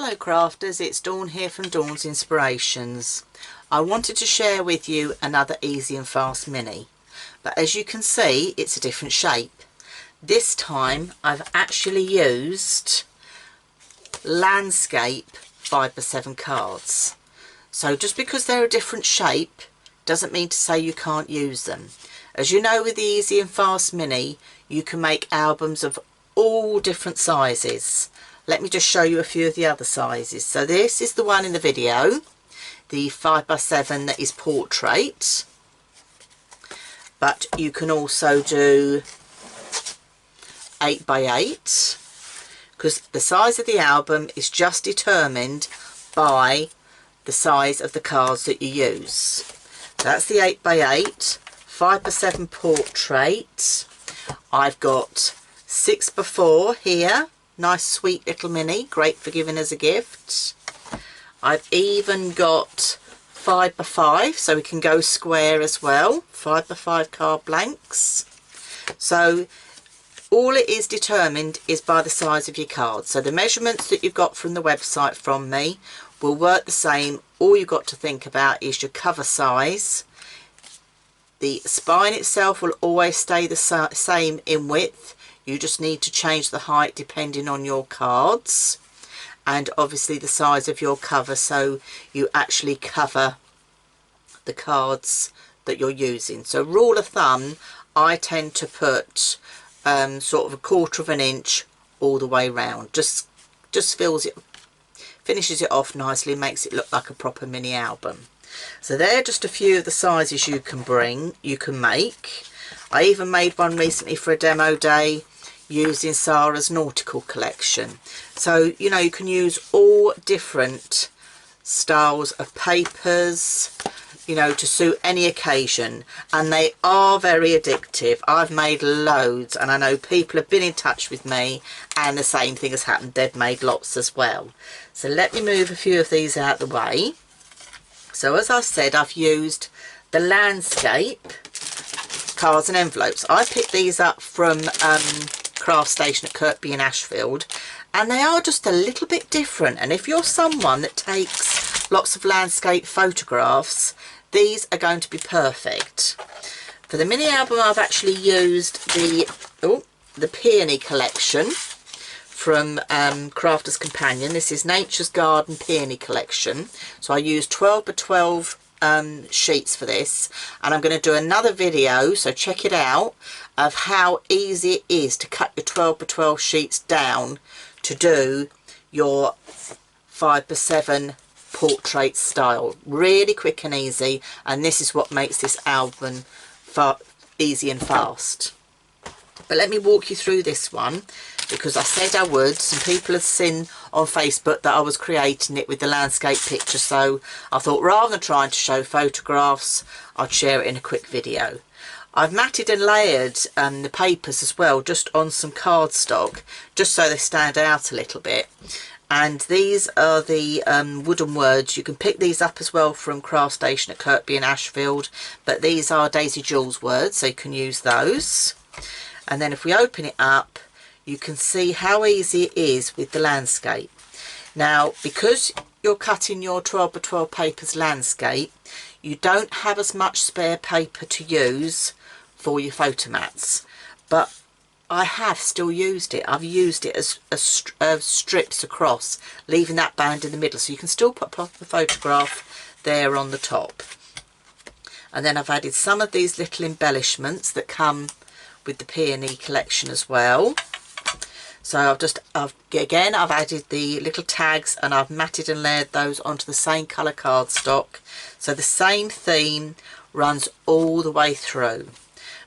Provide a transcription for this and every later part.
Hello crafters, it's Dawn here from Dawn's Inspirations. I wanted to share with you another easy and fast mini, but as you can see it's a different shape. This time I've actually used landscape 5x7 cards. So just because they're a different shape doesn't mean to say you can't use them. As you know, with the easy and fast mini you can make albums of all different sizes. Let me just show you a few of the other sizes. So this is the one in the video, the 5x7 that is portrait, but you can also do 8x8 because the size of the album is just determined by the size of the cards that you use. That's the 8x8, 5x7 portrait. I've got 6x4 here. Nice sweet little mini, great for giving as a gift. I've even got 5x5, so we can go square as well. 5x5 card blanks. So all it is determined is by the size of your card. So the measurements that you've got from the website from me will work the same. All you've got to think about is your cover size. The spine itself will always stay the same in width. You just need to change the height depending on your cards, and obviously the size of your cover, so you actually cover the cards that you're using. So rule of thumb, I tend to put sort of 1/4 of an inch all the way round. Just finishes it off nicely, makes it look like a proper mini album. So they're just a few of the sizes you can make. I even made one recently for a demo day using Sarah's nautical collection. So you know, you can use all different styles of papers, you know, to suit any occasion, and they are very addictive. I've made loads and I know people have been in touch with me and the same thing has happened, they've made lots as well. So let me move a few of these out the way. So as I said, I've used the landscape cards and envelopes. I picked these up from Craft Station at Kirkby in Ashfield, and they are just a little bit different, and if you're someone that takes lots of landscape photographs, these are going to be perfect. For the mini album I've actually used the Peony collection from Crafter's Companion. This is Nature's Garden Peony collection. So I used 12x12 sheets for this, and I'm going to do another video, so check it out, of how easy it is to cut your 12x12 sheets down to do your 5x7 portrait style. Really quick and easy, and this is what makes this album easy and fast. But let me walk you through this one, because I said I would. Some people have seen on Facebook that I was creating it with the landscape picture, so I thought rather than trying to show photographs, I'd share it in a quick video. I've matted and layered the papers as well, just on some cardstock, just so they stand out a little bit. And these are the wooden words. You can pick these up as well from Craft Station at Kirkby in Ashfield, but these are Daisy Jules words, so you can use those. And then if we open it up, you can see how easy it is with the landscape. Now, because you're cutting your 12x12 papers landscape, you don't have as much spare paper to use for your photo mats, but I have still used it. I've used it as strips across, leaving that band in the middle, so you can still put the photograph there on the top. And then I've added some of these little embellishments that come with the Peony collection as well. So I've added the little tags, and I've matted and layered those onto the same colour cardstock, so the same theme runs all the way through.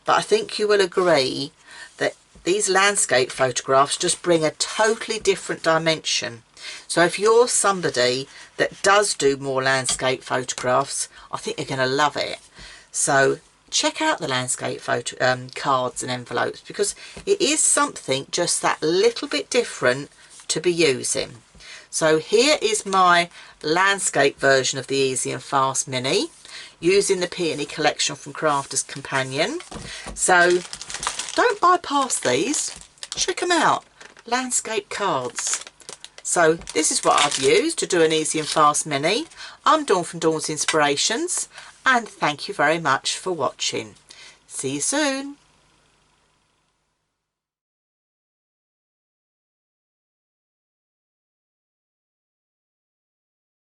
But I think you will agree that these landscape photographs just bring a totally different dimension. So if you're somebody that does do more landscape photographs, I think you're going to love it. So check out the landscape photo cards and envelopes, because it is something just that little bit different to be using. So here is my landscape version of the Easy and Fast Mini, using the Peony collection from Crafter's Companion. So don't bypass these, check them out. Landscape cards, So this is what I've used to do an easy and fast mini. I'm Dawn from Dawn's Inspirations, and thank you very much for watching. See you soon.